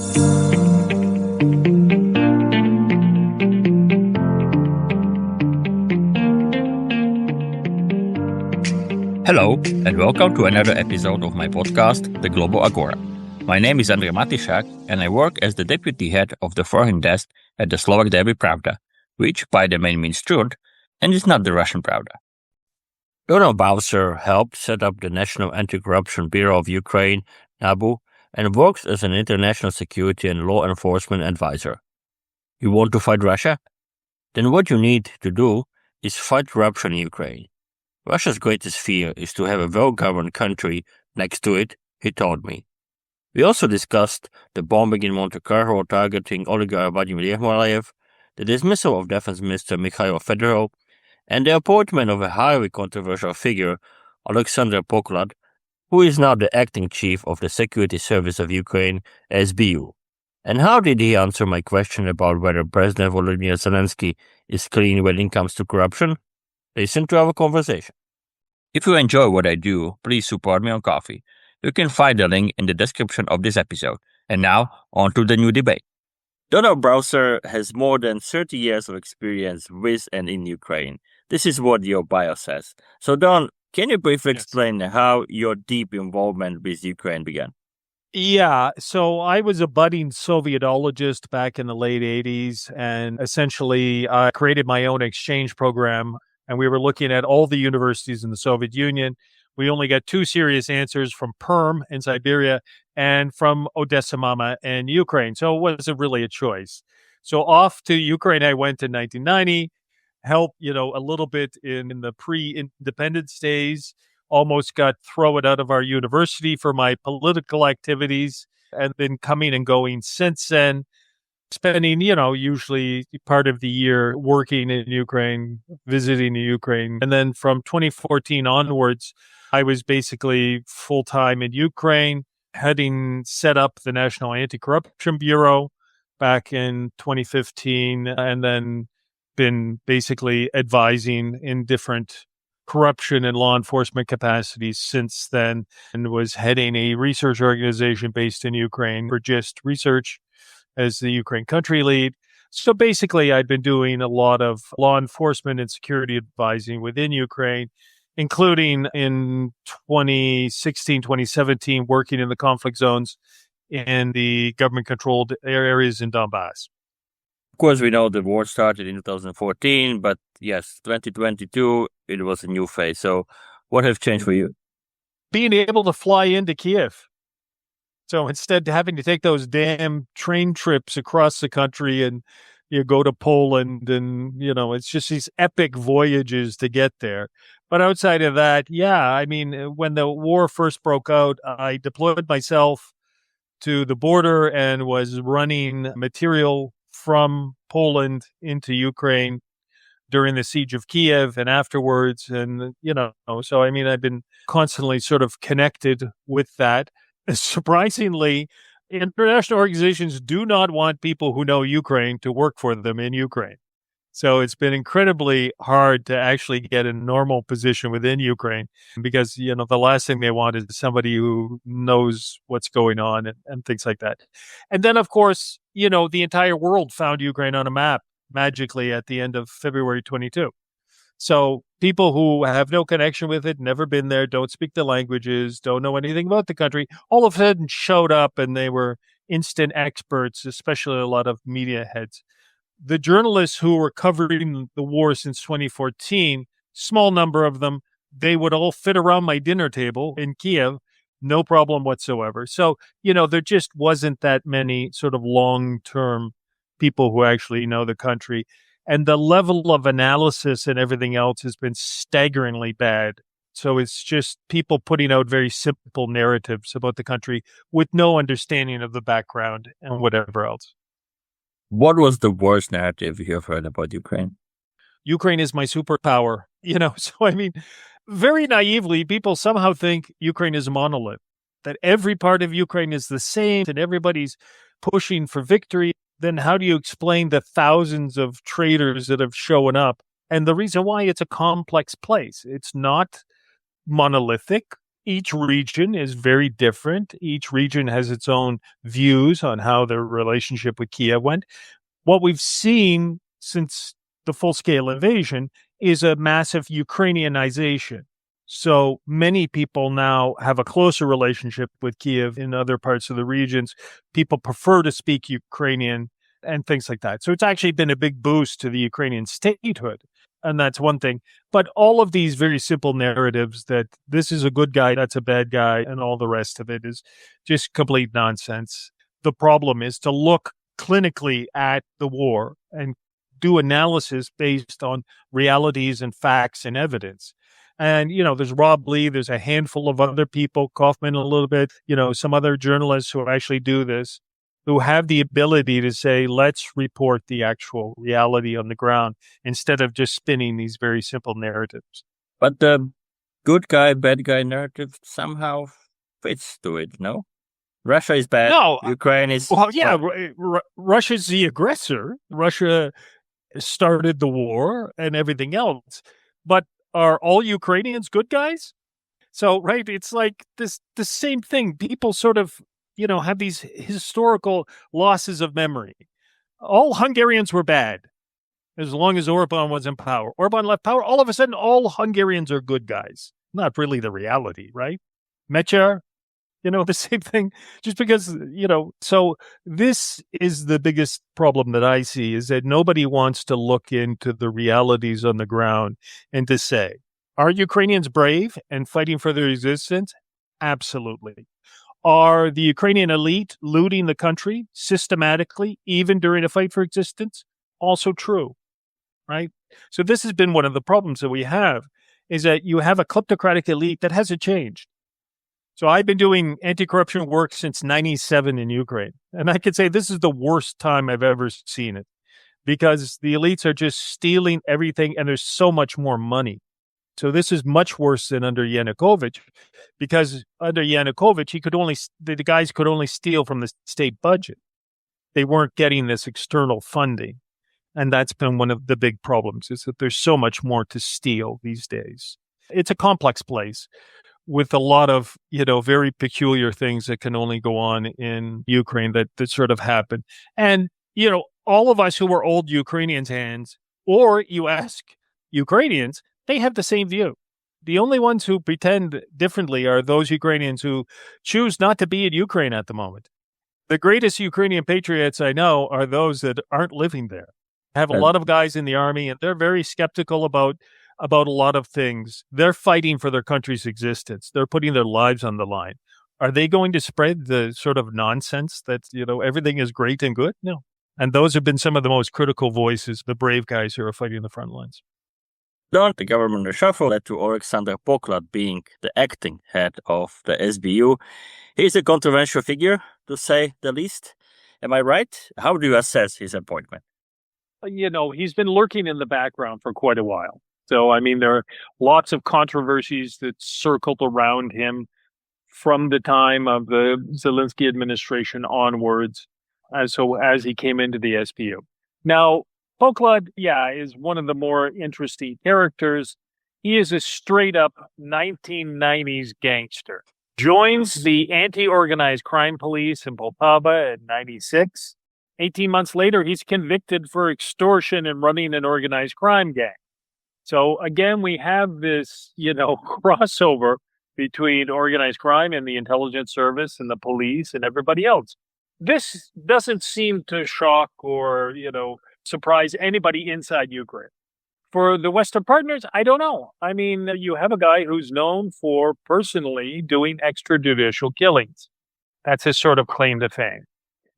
Hello, and welcome to another episode of my podcast, The Global Agora. My name is Andrej Matišak, and I work as the deputy head of the foreign desk at the Slovak daily Pravda, which by the name means truth, and is not the Russian Pravda. Donald Bowser helped set up the National Anti-Corruption Bureau of Ukraine, NABU, and works as an international security and law enforcement advisor. You want to fight Russia? Then what you need to do is fight corruption in Ukraine. Russia's greatest fear is to have a well-governed country next to it, he told me. We also discussed the bombing in Monte Carlo targeting oligarch Vladimir Yermolayev, the dismissal of Defense Minister Mikhail Fedorov, and the appointment of a highly controversial figure, Alexander Poklad, who is now the acting chief of the Security Service of Ukraine, SBU. And how did he answer my question about whether President Volodymyr Zelensky is clean when it comes to corruption? Listen to our conversation. If you enjoy what I do, please support me on Ko-fi. You can find the link in the description of this episode. And now, on to the new debate. Donald Bowser has more than 30 years of experience with and in Ukraine. This is what your bio says. So, Don, can you briefly explain how your deep involvement with Ukraine began? Yeah, so I was a budding Sovietologist back in the late 80s, and essentially I created my own exchange program, and we were looking at all the universities in the Soviet Union. We only got two serious answers from Perm in Siberia and from Odessa Mama in Ukraine, so it wasn't really a choice. So off to Ukraine I went in 1990, helped, a little bit in the pre-independence days, almost got thrown out of our university for my political activities, and been coming and going since then, spending, usually part of the year working in Ukraine, visiting Ukraine. And then from 2014 onwards, I was basically full-time in Ukraine, set up the National Anti-Corruption Bureau back in 2015, and then been basically advising in different corruption and law enforcement capacities since then, and was heading a research organization based in Ukraine for GIST Research as the Ukraine country lead. So basically, I'd been doing a lot of law enforcement and security advising within Ukraine, including in 2016, 2017, working in the conflict zones in the government-controlled areas in Donbass. Of course, we know the war started in 2014, but yes, 2022, it was a new phase. So what has changed for you? Being able to fly into Kiev. So instead of having to take those damn train trips across the country and you go to Poland and, it's just these epic voyages to get there. But outside of that, when the war first broke out, I deployed myself to the border and was running material from Poland into Ukraine during the siege of Kiev and afterwards. And, so I've been constantly sort of connected with that. Surprisingly, international organizations do not want people who know Ukraine to work for them in Ukraine. So it's been incredibly hard to actually get a normal position within Ukraine because, the last thing they want is somebody who knows what's going on and things like that. And then, of course, the entire world found Ukraine on a map magically at the end of February 22. So people who have no connection with it, never been there, don't speak the languages, don't know anything about the country, all of a sudden showed up and they were instant experts, especially a lot of media heads. The journalists who were covering the war since 2014, small number of them, they would all fit around my dinner table in Kiev, no problem whatsoever. So, there just wasn't that many sort of long-term people who actually know the country. And the level of analysis and everything else has been staggeringly bad. So it's just people putting out very simple narratives about the country with no understanding of the background and whatever else. What was the worst narrative you have heard about Ukraine? Ukraine is my superpower. Very naively, people somehow think Ukraine is a monolith, that every part of Ukraine is the same and everybody's pushing for victory. Then how do you explain the thousands of traitors that have shown up? And the reason why, it's a complex place. It's not monolithic. Each region is very different. Each region has its own views on how their relationship with Kiev went. What we've seen since the full-scale invasion is a massive Ukrainianization. So many people now have a closer relationship with Kiev in other parts of the regions. People prefer to speak Ukrainian and things like that. So it's actually been a big boost to the Ukrainian statehood. And that's one thing. But all of these very simple narratives that this is a good guy, that's a bad guy, and all the rest of it is just complete nonsense. The problem is to look clinically at the war and do analysis based on realities and facts and evidence. And, there's Rob Lee, there's a handful of other people, Kaufman a little bit, some other journalists who actually do this, who have the ability to say, let's report the actual reality on the ground instead of just spinning these very simple narratives. But the good guy, bad guy narrative somehow fits to it, no? Russia is bad. No. Ukraine is... Well, yeah, Russia's the aggressor. Russia started the war and everything else. But are all Ukrainians good guys? So, right, it's like the same thing. People sort of, have these historical losses of memory. All Hungarians were bad as long as Orban was in power. Orban left power. All of a sudden, all Hungarians are good guys. Not really the reality, right? Mecher, the same thing. Just because, so this is the biggest problem that I see, is that nobody wants to look into the realities on the ground and to say, are Ukrainians brave and fighting for their existence? Absolutely. Are the Ukrainian elite looting the country systematically, even during a fight for existence? Also true, right? So this has been one of the problems that we have, is that you have a kleptocratic elite that hasn't changed. So I've been doing anti-corruption work since 1997 in Ukraine. And I can say this is the worst time I've ever seen it, because the elites are just stealing everything and there's so much more money. So this is much worse than under Yanukovych, because under Yanukovych, the guys could only steal from the state budget. They weren't getting this external funding. And that's been one of the big problems, is that there's so much more to steal these days. It's a complex place with a lot of, very peculiar things that can only go on in Ukraine that sort of happen. And, all of us who are old Ukrainians hands, or you ask Ukrainians, they have the same view. The only ones who pretend differently are those Ukrainians who choose not to be in Ukraine at the moment. The greatest Ukrainian patriots I know are those that aren't living there. I have a lot of guys in the army, and they're very skeptical about a lot of things. They're fighting for their country's existence. They're putting their lives on the line. Are they going to spread the sort of nonsense that, everything is great and good? No. And those have been some of the most critical voices, the brave guys who are fighting the front lines. Then the government reshuffle led to Alexander Poklad being the acting head of the SBU. He's a controversial figure, to say the least. Am I right? How do you assess his appointment? He's been lurking in the background for quite a while. So, there are lots of controversies that circled around him from the time of the Zelensky administration onwards, as he came into the SBU. Now, Poklad, is one of the more interesting characters. He is a straight-up 1990s gangster. Joins the anti-organized crime police in Poltava in 96. 18 months later, he's convicted for extortion and running an organized crime gang. So again, we have this, crossover between organized crime and the intelligence service and the police and everybody else. This doesn't seem to shock or, surprise anybody inside Ukraine. For the Western partners, I don't know. You have a guy who's known for personally doing extrajudicial killings. That's his sort of claim to fame.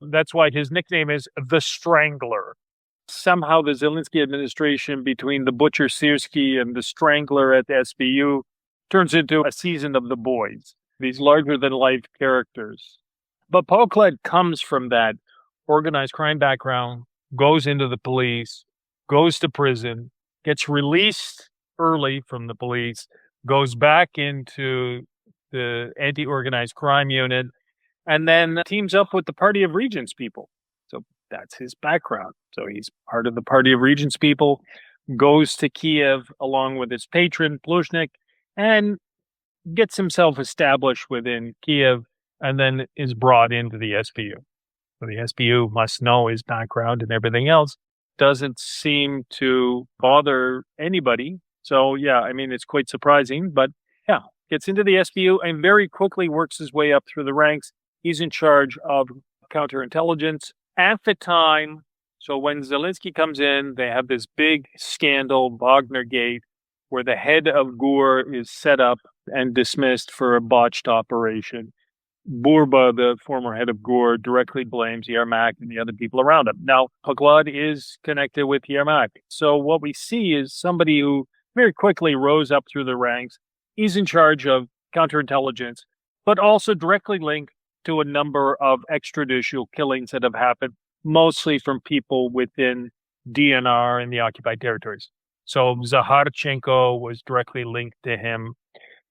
That's why his nickname is the Strangler. Somehow the Zelensky administration, between the Butcher Siersky and the Strangler at the SBU, turns into a season of the boys, these larger-than-life characters. But Poklad comes from that organized crime background, goes into the police, goes to prison, gets released early from the police, goes back into the anti-organized crime unit, and then teams up with the Party of Regents people. So that's his background. So he's part of the Party of Regents people, goes to Kiev along with his patron, Pluzhnik, and gets himself established within Kiev, and then is brought into the SBU. So the SBU must know his background and everything else. Doesn't seem to bother anybody. So, yeah, I mean, it's quite surprising, but yeah, gets into the SBU and very quickly works his way up through the ranks. He's in charge of counterintelligence at the time. So when Zelensky comes in, they have this big scandal, Wagner Gate, where the head of GUR is set up and dismissed for a botched operation. Burba, the former head of GUR, directly blames Yermak and the other people around him. Now, Poklad is connected with Yermak. So what we see is somebody who very quickly rose up through the ranks. He's in charge of counterintelligence, but also directly linked to a number of extrajudicial killings that have happened, mostly from people within DNR and the occupied territories. So Zaharchenko was directly linked to him.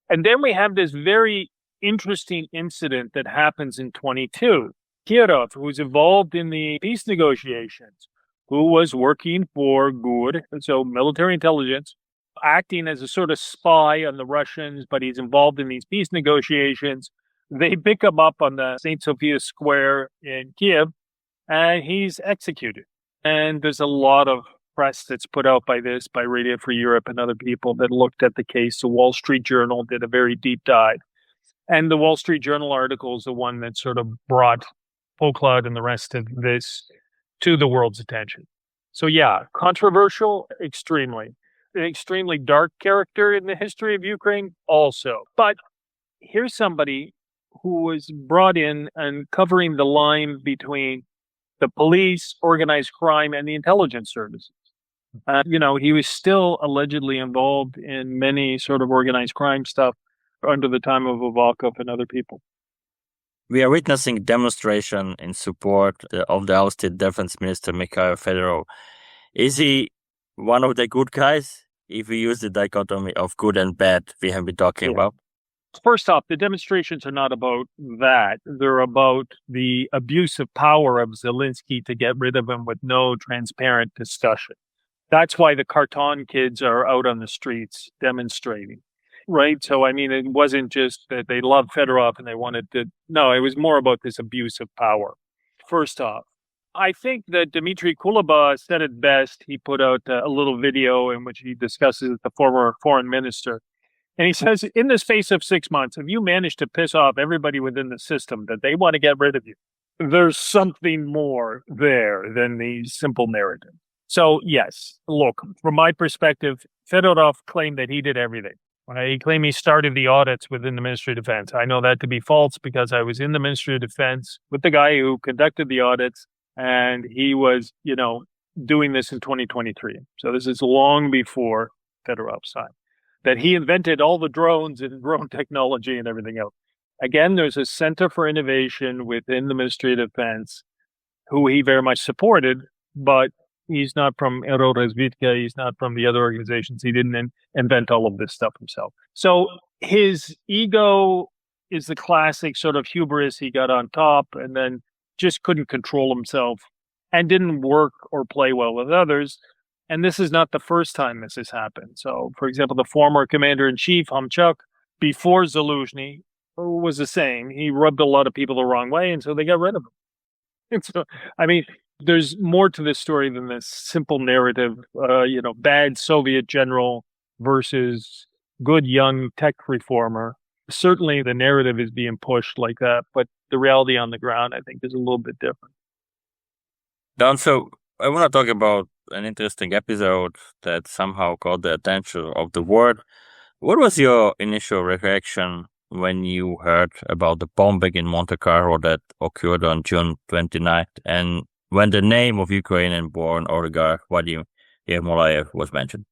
And then we have this very interesting incident that happens in 22. Kirov, who's involved in the peace negotiations, who was working for GUR, so military intelligence, acting as a sort of spy on the Russians, but he's involved in these peace negotiations. They pick him up on the St. Sophia Square in Kiev, and he's executed. And there's a lot of press that's put out by Radio Free Europe and other people that looked at the case. The Wall Street Journal did a very deep dive. And the Wall Street Journal article is the one that sort of brought Poklad and the rest of this to the world's attention. So yeah, controversial, extremely. An extremely dark character in the history of Ukraine also. But here's somebody who was brought in and covering the line between the police, organized crime, and the intelligence services. He was still allegedly involved in many sort of organized crime stuff under the time of Avakov and other people. We are witnessing demonstration in support of the ousted Defense Minister Mikhail Fedorov. Is he one of the good guys, if we use the dichotomy of good and bad we have been talking about? First off, the demonstrations are not about that. They're about the abuse of power of Zelensky to get rid of him with no transparent discussion. That's why the Kharton kids are out on the streets demonstrating, right? So, I mean, it wasn't just that they loved Fedorov and they wanted to... No, it was more about this abuse of power. First off, I think that Dmitry Kuleba said it best. He put out a little video in which he discusses the former foreign minister. And he says, in the space of 6 months, if you manage to piss off everybody within the system that they want to get rid of you, there's something more there than the simple narrative. So, yes, look, from my perspective, Fedorov claimed that he did everything. He claimed he started the audits within the Ministry of Defense. I know that to be false because I was in the Ministry of Defense with the guy who conducted the audits, and he was, doing this in 2023. So this is long before Fedorov's time. That he invented all the drones and drone technology and everything else. Again, there's a Center for Innovation within the Ministry of Defense who he very much supported, but he's not from Aerorozvitka, he's not from the other organizations. He didn't invent all of this stuff himself. So his ego is the classic sort of hubris. He got on top and then just couldn't control himself and didn't work or play well with others. And this is not the first time this has happened. So, for example, the former commander-in-chief, Homchuk, before Zaluzhny, was the same. He rubbed a lot of people the wrong way, and so they got rid of him. And so, I mean, there's more to this story than this simple narrative, bad Soviet general versus good young tech reformer. Certainly the narrative is being pushed like that, but the reality on the ground, I think, is a little bit different. Don, so I want to talk about an interesting episode that somehow caught the attention of the world. What was your initial reaction when you heard about the bombing in Monte Carlo that occurred on June 29th and when the name of Ukrainian-born oligarch Vadim Yermolayev was mentioned?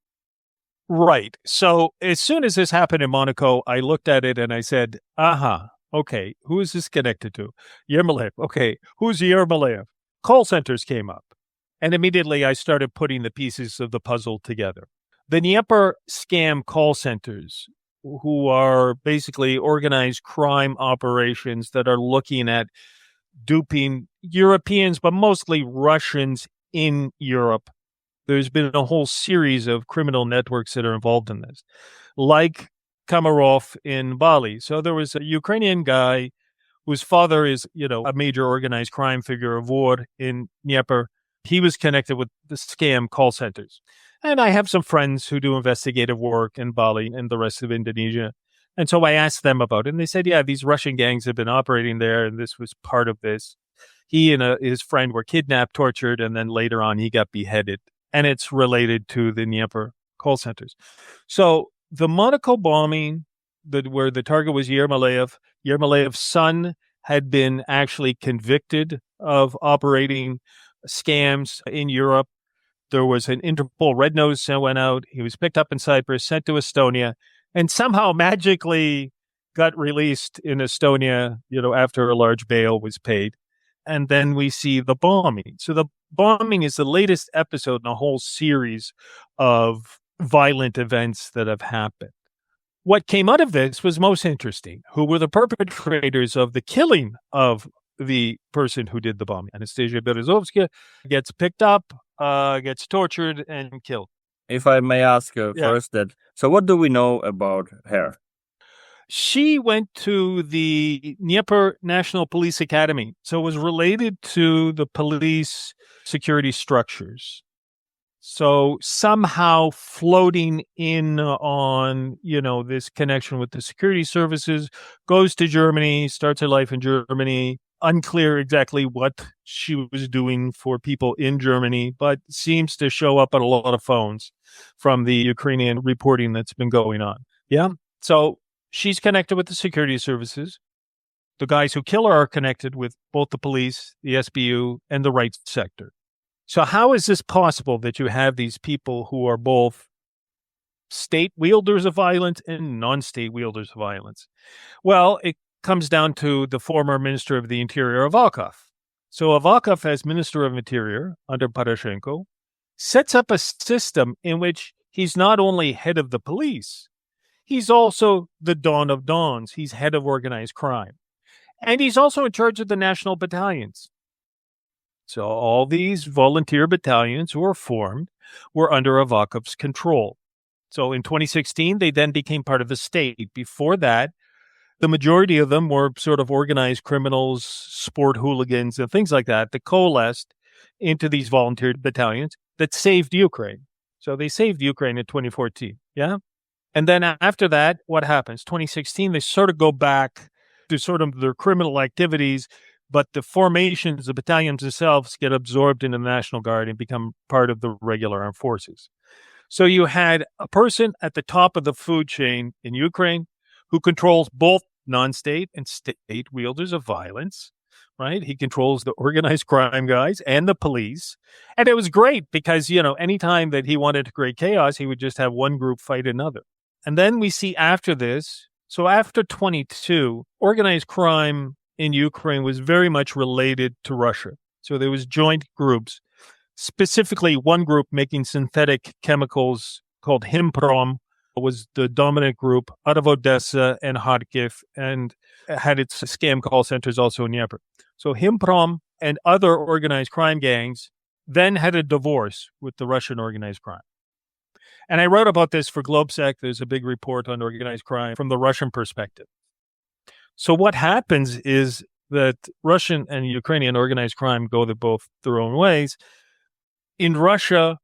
Right. So as soon as this happened in Monaco, I looked at it and I said, okay, who is this connected to? Yermolayev. Okay, who's Yermolayev? Call centers came up. And immediately I started putting the pieces of the puzzle together. The Dnieper scam call centers, who are basically organized crime operations that are looking at duping Europeans, but mostly Russians in Europe. There's been a whole series of criminal networks that are involved in this. Like Komarov in Bali. So there was a Ukrainian guy whose father is, a major organized crime figure of war in Dnieper. He was connected with the scam call centers. And I have some friends who do investigative work in Bali and the rest of Indonesia. And so I asked them about it. And they said, yeah, these Russian gangs have been operating there, and this was part of this. He and his friend were kidnapped, tortured, and then later on he got beheaded. And it's related to the Dnieper call centers. So the Monaco bombing, where the target was Yermoleyev's son had been actually convicted of operating scams in Europe. There was an Interpol red notice that went out. He was picked up in Cyprus, sent to Estonia, and somehow magically got released in Estonia, after a large bail was paid. And then we see the bombing. So the bombing is the latest episode in a whole series of violent events that have happened. What came out of this was most interesting. Who were the perpetrators of the killing of the person who did the bombing? Anastasia Berezovskaya gets picked up, gets tortured, and killed. If I may ask first so what do we know about her? She went to the Dnieper National Police Academy, so it was related to the police security structures. So somehow floating in on, this connection with the security services, goes to Germany, starts her life in Germany. Unclear exactly what she was doing for people in Germany, but seems to show up on a lot of phones from the Ukrainian reporting that's been going on. Yeah. So she's connected with the security services. The guys who kill her are connected with both the police, the SBU, and the right sector. So how is this possible that you have these people who are both state wielders of violence and non-state wielders of violence? Well, it comes down to the former Minister of the Interior, Avakov. So Avakov, as Minister of Interior under Poroshenko, sets up a system in which he's not only head of the police, he's also the Don of Dons. He's head of organized crime. And he's also in charge of the national battalions. So all these volunteer battalions who were formed were under Avakov's control. So in 2016, they then became part of the state. Before that, the majority of them were sort of organized criminals, sport hooligans, and things like that coalesced into these volunteer battalions that saved Ukraine. So they saved Ukraine in 2014. Yeah. And then after that, what happens? 2016, they sort of go back to sort of their criminal activities, but the formations, the battalions themselves get absorbed in the National Guard and become part of the regular armed forces. So you had a person at the top of the food chain in Ukraine who controls both non-state and state wielders of violence, right? He controls the organized crime guys and the police. And it was great because, anytime that he wanted to create chaos, he would just have one group fight another. And then we see after this, so after 22, organized crime in Ukraine was very much related to Russia. So there was joint groups, specifically one group making synthetic chemicals called Himprom was the dominant group out of Odessa and Kharkiv, and had its scam call centers also in Dnieper. So Himprom and other organized crime gangs then had a divorce with the Russian organized crime. And I wrote about this for Globsec. There's a big report on organized crime from the Russian perspective. So what happens is that Russian and Ukrainian organized crime go both their own ways. In Russia,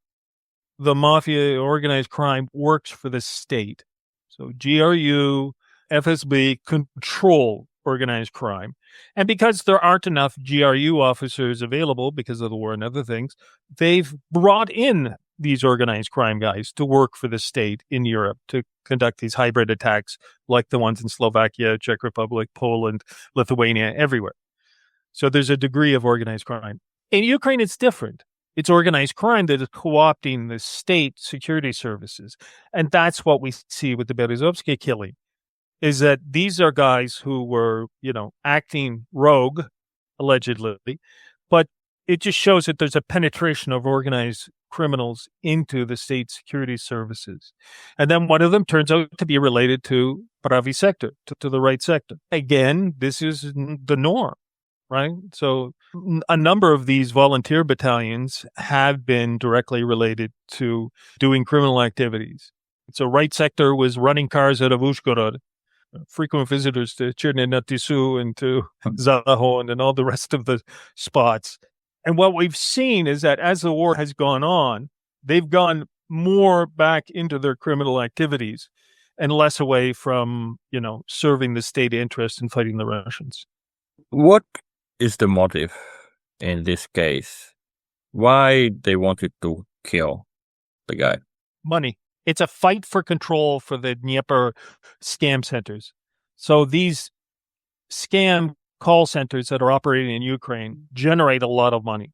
the mafia, organized crime, works for the state. So GRU, FSB control organized crime. And because there aren't enough GRU officers available because of the war and other things, they've brought in these organized crime guys to work for the state in Europe to conduct these hybrid attacks like the ones in Slovakia, Czech Republic, Poland, Lithuania, everywhere. So there's a degree of organized crime. In Ukraine, it's different. It's organized crime that is co-opting the state security services. And that's what we see with the Berezovsky killing, is that these are guys who were, acting rogue, allegedly, but it just shows that there's a penetration of organized criminals into the state security services. And then one of them turns out to be related to Pravi sector, to the right sector. Again, this is the norm, right? So a number of these volunteer battalions have been directly related to doing criminal activities. So right sector was running cars out of Uzhgorod, frequent visitors to Cherney and to Zahon and all the rest of the spots. And what we've seen is that as the war has gone on, they've gone more back into their criminal activities and less away from, serving the state interest and fighting the Russians. What is the motive in this case? Why they wanted to kill the guy? Money. It's a fight for control for the Dnieper scam centers. So these scam call centers that are operating in Ukraine generate a lot of money.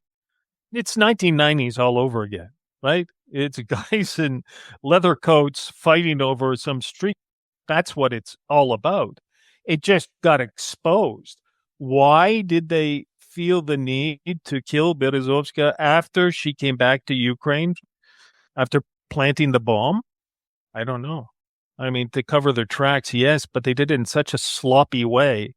It's 1990s all over again, right? It's guys in leather coats fighting over some street. That's what it's all about. It just got exposed. Why did they feel the need to kill Berezovska after she came back to Ukraine, after planting the bomb? I don't know. I mean, to cover their tracks, yes, but they did it in such a sloppy way,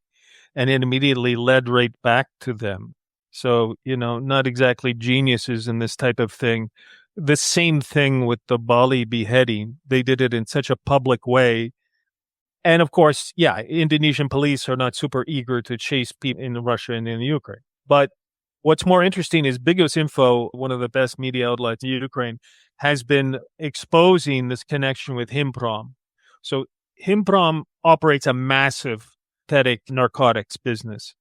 and it immediately led right back to them. So, not exactly geniuses in this type of thing. The same thing with the Bali beheading. They did it in such a public way. And of course, yeah, Indonesian police are not super eager to chase people in Russia and in Ukraine. But what's more interesting is Bigos Info, one of the best media outlets in Ukraine, has been exposing this connection with Himprom. So Himprom operates a massive synthetic narcotics business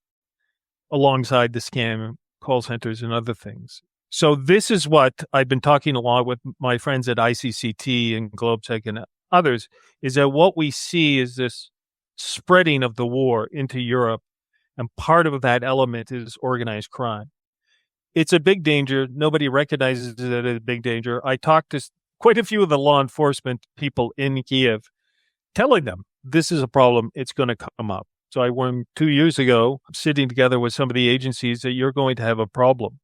alongside the scam call centers and other things. So this is what I've been talking a lot with my friends at ICCT and GlobeSec and others, is that what we see is this spreading of the war into Europe, and part of that element is organized crime. It's a big danger. Nobody recognizes it as a big danger. I talked to quite a few of the law enforcement people in Kiev, telling them this is a problem. It's going to come up. So I warned 2 years ago, sitting together with some of the agencies, that you're going to have a problem.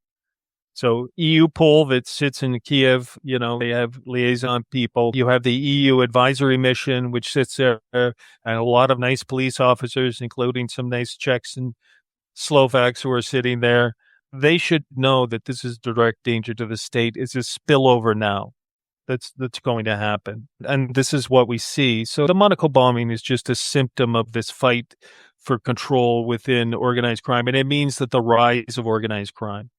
So EUPOL that sits in Kiev, they have liaison people. You have the EU advisory mission, which sits there, and a lot of nice police officers, including some nice Czechs and Slovaks who are sitting there. They should know that this is direct danger to the state. It's a spillover now that's going to happen. And this is what we see. So the Monaco bombing is just a symptom of this fight for control within organized crime. And it means that the rise of organized crime,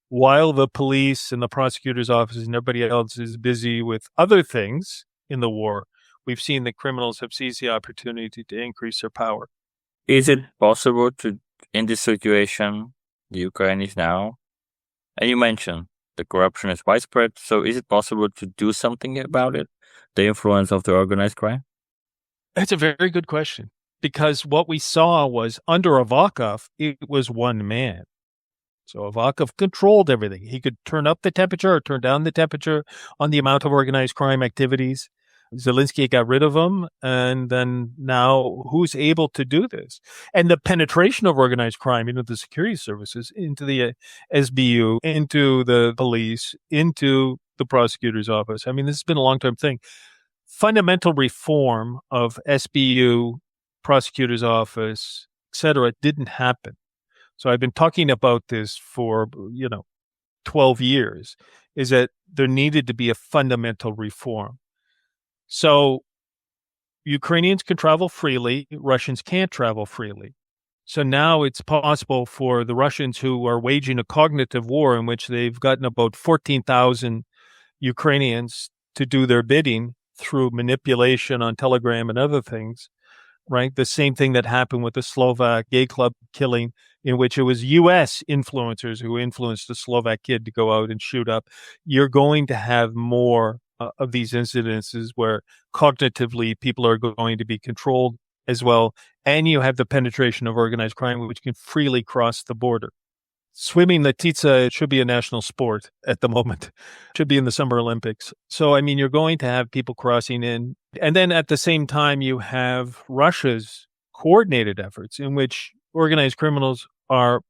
while the police and the prosecutor's office and everybody else is busy with other things in the war, we've seen that criminals have seized the opportunity to increase their power. Is it possible to, in this situation, the Ukraine is now, and you mentioned the corruption is widespread, so is it possible to do something about it? The influence of the organized crime? That's a very good question, because what we saw was under Avakov, it was one man. So Avakov controlled everything. He could turn up the temperature or turn down the temperature on the amount of organized crime activities. Zelensky got rid of him. And then now who's able to do this? And the penetration of organized crime into the security services, into the SBU, into the police, into the prosecutor's office. I mean, this has been a long-term thing. Fundamental reform of SBU, prosecutor's office, et cetera, didn't happen. So I've been talking about this for, 12 years, is that there needed to be a fundamental reform. So Ukrainians can travel freely, Russians can't travel freely. So now it's possible for the Russians who are waging a cognitive war in which they've gotten about 14,000 Ukrainians to do their bidding through manipulation on Telegram and other things, right? The same thing that happened with the Slovak gay club killing, in which it was U.S. influencers who influenced the Slovak kid to go out and shoot up. You're going to have more of these incidences where cognitively people are going to be controlled as well. And you have the penetration of organized crime, which can freely cross the border. Swimming Letitsa should be a national sport at the moment. Should be in the Summer Olympics. So, I mean, you're going to have people crossing in. And then at the same time, you have Russia's coordinated efforts in which organized criminals are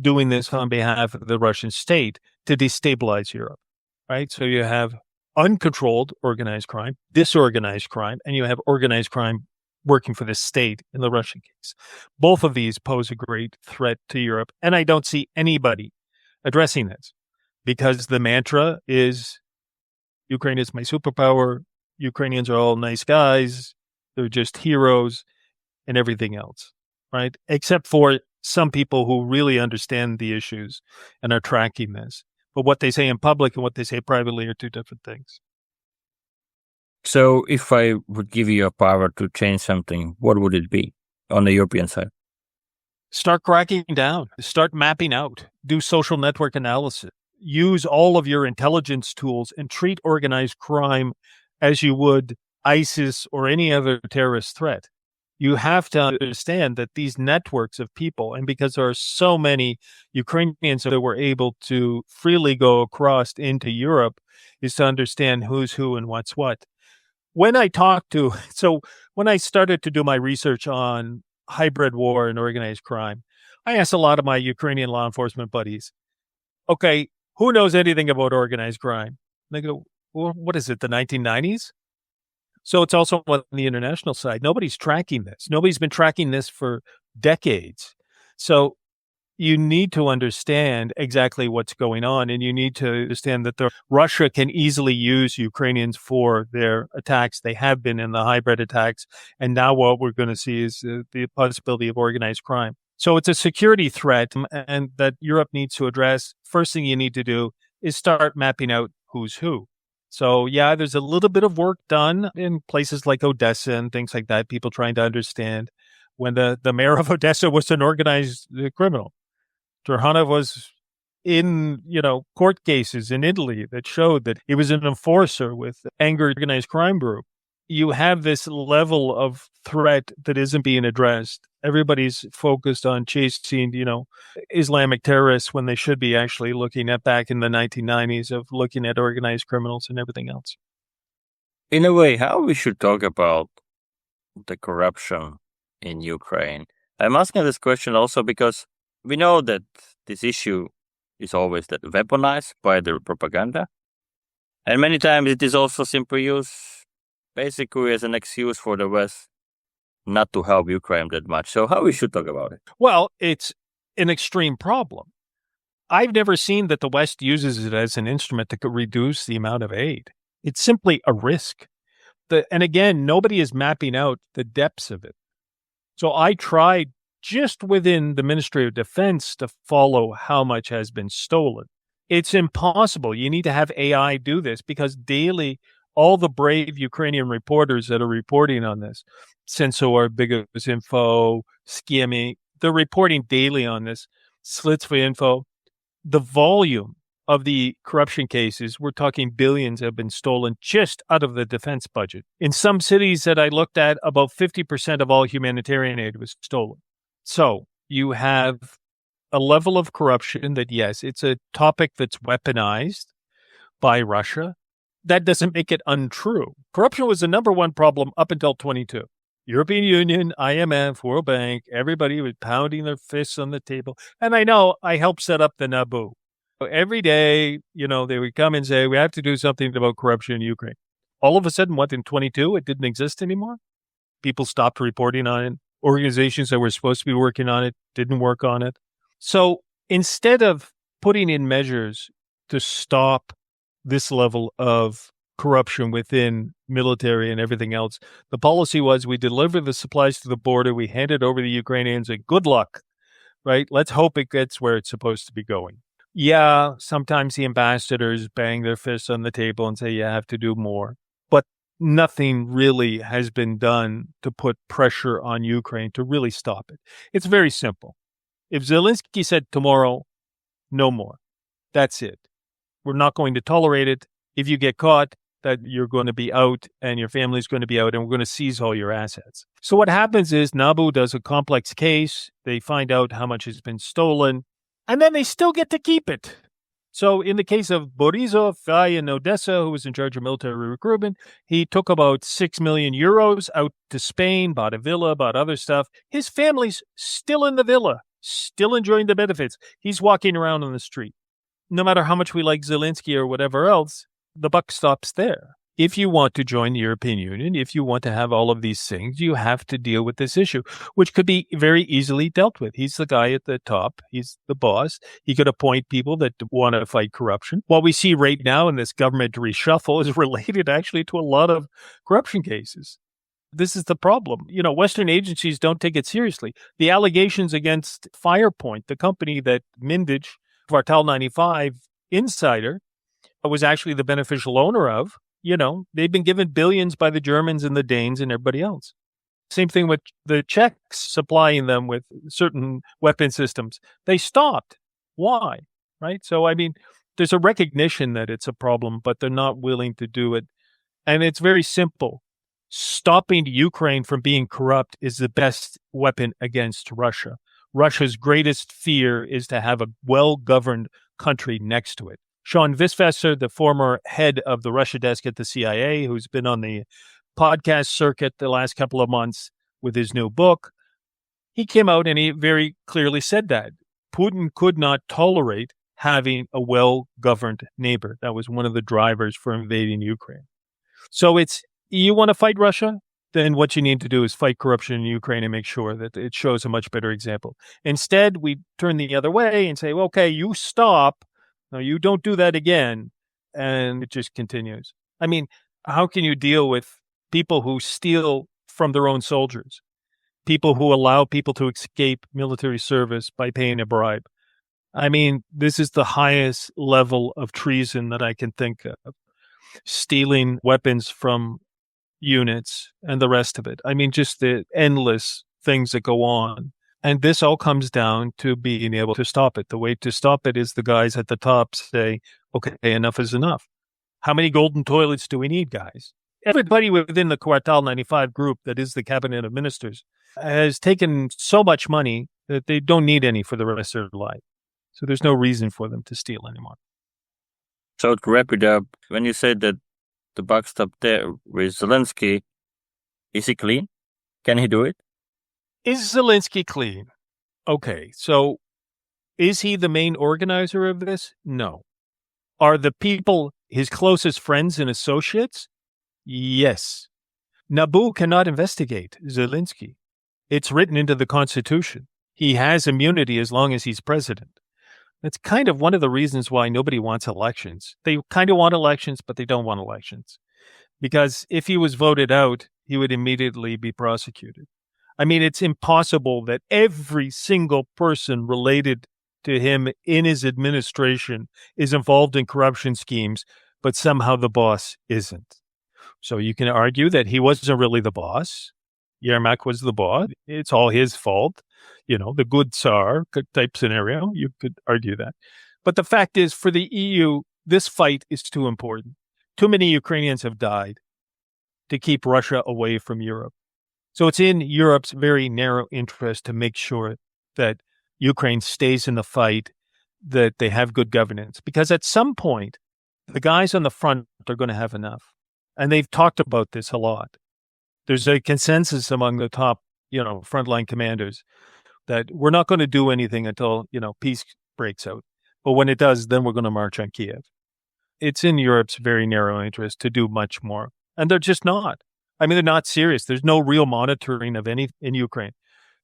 doing this on behalf of the Russian state to destabilize Europe, right? So you have uncontrolled organized crime, disorganized crime, and you have organized crime working for the state in the Russian case. Both of these pose a great threat to Europe. And I don't see anybody addressing this because the mantra is Ukraine is my superpower. Ukrainians are all nice guys. They're just heroes and everything else, right? Except for some people who really understand the issues and are tracking this. But what they say in public and what they say privately are two different things. So if I would give you a power to change something, what would it be on the European side? Start cracking down, start mapping out, do social network analysis, use all of your intelligence tools and treat organized crime as you would ISIS or any other terrorist threat. You have to understand that these networks of people, and because there are so many Ukrainians that were able to freely go across into Europe, is to understand who's who and what's what. When I started to do my research on hybrid war and organized crime, I asked a lot of my Ukrainian law enforcement buddies, okay, who knows anything about organized crime? And they go, well, what is it, the 1990s? So it's also on the international side. Nobody's tracking this. Nobody's been tracking this for decades. So you need to understand exactly what's going on, and you need to understand that Russia can easily use Ukrainians for their attacks. They have been in the hybrid attacks, and now what we're going to see is the possibility of organized crime. So it's a security threat, and that Europe needs to address. First thing you need to do is start mapping out who's who. So, yeah, there's a little bit of work done in places like Odessa and things like that, people trying to understand. When the mayor of Odessa was an organized criminal. Turhanov was in, court cases in Italy that showed that he was an enforcer with angered organized crime group. You have this level of threat that isn't being addressed. Everybody's focused on chasing, Islamic terrorists when they should be actually looking at back in the 1990s of looking at organized criminals and everything else. In a way, how we should talk about the corruption in Ukraine? I'm asking this question also because we know that this issue is always that weaponized by the propaganda. And many times it is also simply used basically as an excuse for the West not to help Ukraine that much. So how we should talk about it? Well, it's an extreme problem. I've never seen that the West uses it as an instrument to reduce the amount of aid. It's simply a risk. And again, nobody is mapping out the depths of it. So I tried just within the Ministry of Defense to follow how much has been stolen. It's impossible. You need to have AI do this because daily, all the brave Ukrainian reporters that are reporting on this, Sensor, Biggest Info, Skiemi, they're reporting daily on this, Slitsva Info. The volume of the corruption cases, we're talking billions, have been stolen just out of the defense budget. In some cities that I looked at, about 50% of all humanitarian aid was stolen. So you have a level of corruption that, yes, it's a topic that's weaponized by Russia. That doesn't make it untrue. Corruption was the number one problem up until 22. European Union, IMF, World Bank, everybody was pounding their fists on the table. And I know I helped set up the NABU. Every day, they would come and say, we have to do something about corruption in Ukraine. All of a sudden, in 22, it didn't exist anymore? People stopped reporting on it. Organizations that were supposed to be working on it didn't work on it. So instead of putting in measures to stop this level of corruption within military and everything else, the policy was we deliver the supplies to the border, we hand it over to the Ukrainians, and good luck, right? Let's hope it gets where it's supposed to be going. Yeah, sometimes the ambassadors bang their fists on the table and say, you have to do more. But nothing really has been done to put pressure on Ukraine to really stop it. It's very simple. If Zelensky said tomorrow, no more, that's it. We're not going to tolerate it. If you get caught, that you're going to be out and your family's going to be out and we're going to seize all your assets. So what happens is NABU does a complex case. They find out how much has been stolen, and then they still get to keep it. So in the case of Borisov, guy in Odessa who was in charge of military recruitment, he took about 6 million euros out to Spain, bought a villa, bought other stuff. His family's still in the villa, still enjoying the benefits. He's walking around on the street. No matter how much we like Zelensky or whatever else, the buck stops there. if you want to join the European Union, if you want to have all of these things, you have to deal with this issue, which could be very easily dealt with. He's the guy at the top. He's the boss. He could appoint people that want to fight corruption. What we see right now in this government reshuffle is related actually to a lot of corruption cases. This is the problem. Western agencies don't take it seriously. The allegations against Firepoint, the company that Mindich, Kvartal 95 insider, was actually the beneficial owner of, they've been given billions by the Germans and the Danes and everybody else. Same thing with the Czechs supplying them with certain weapon systems. They stopped. Why? Right? So, there's a recognition that it's a problem, but they're not willing to do it. And it's very simple. Stopping Ukraine from being corrupt is the best weapon against Russia. Russia's greatest fear is to have a well-governed country next to it. Sean Visvesser, the former head of the Russia desk at the CIA, who's been on the podcast circuit the last couple of months with his new book, he came out and he very clearly said that Putin could not tolerate having a well-governed neighbor. That was one of the drivers for invading Ukraine. So you want to fight Russia? Then what you need to do is fight corruption in Ukraine and make sure that it shows a much better example. Instead, we turn the other way and say, well, okay, you stop. No, you don't do that again. And it just continues. How can you deal with people who steal from their own soldiers? People who allow people to escape military service by paying a bribe? This is the highest level of treason that I can think of. Stealing weapons from units and the rest of it. Just the endless things that go on. And this all comes down to being able to stop it. The way to stop it is the guys at the top say, okay, enough is enough. How many golden toilets do we need, guys? Everybody within the Kvartal 95 group, that is the cabinet of ministers, has taken so much money that they don't need any for the rest of their life. So there's no reason for them to steal anymore. So to wrap it up, when you said that the buck stopped there with Zelensky, is he clean? Can he do it? Is Zelensky clean? Okay, so is he the main organizer of this? No. Are the people his closest friends and associates? Yes. Nabu cannot investigate Zelensky. It's written into the Constitution. He has immunity as long as he's president. That's kind of one of the reasons why nobody wants elections. They kind of want elections, but they don't want elections. Because if he was voted out, he would immediately be prosecuted. It's impossible that every single person related to him in his administration is involved in corruption schemes, but somehow the boss isn't. So you can argue that he wasn't really the boss. Yermak was the boss. It's all his fault. The good Tsar type scenario. You could argue that. But the fact is, for the EU, this fight is too important. Too many Ukrainians have died to keep Russia away from Europe. So it's in Europe's very narrow interest to make sure that Ukraine stays in the fight, that they have good governance. Because at some point, the guys on the front are going to have enough. And they've talked about this a lot. There's a consensus among the top, frontline commanders that we're not going to do anything until, peace breaks out. But when it does, then we're going to march on Kiev. It's in Europe's very narrow interest to do much more. And they're just not. They're not serious. There's no real monitoring of any in Ukraine.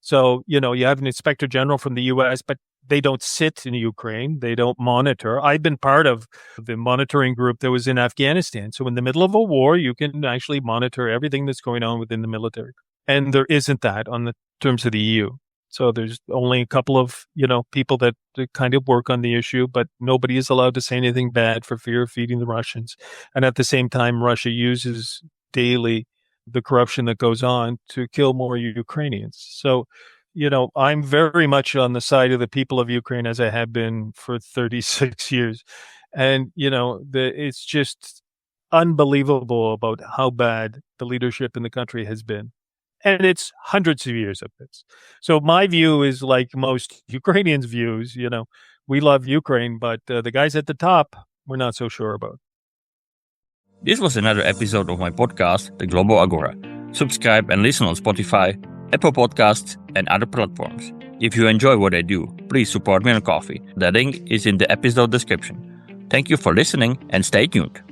So, you have an inspector general from the U.S., but they don't sit in Ukraine. They don't monitor. I've been part of the monitoring group that was in Afghanistan. So in the middle of a war, you can actually monitor everything that's going on within the military. And there isn't that on the terms of the EU. So there's only a couple of, people that kind of work on the issue, but nobody is allowed to say anything bad for fear of feeding the Russians. And at the same time, Russia uses daily the corruption that goes on to kill more Ukrainians. So, I'm very much on the side of the people of Ukraine, as I have been for 36 years. And, it's just unbelievable about how bad the leadership in the country has been. And it's hundreds of years of this. So my view is like most Ukrainians' views, we love Ukraine, but the guys at the top, we're not so sure about. This was another episode of my podcast, The Global Agora. Subscribe and listen on Spotify, Apple Podcasts, and other platforms. If you enjoy what I do, please support me on Ko-fi. The link is in the episode description. Thank you for listening and stay tuned.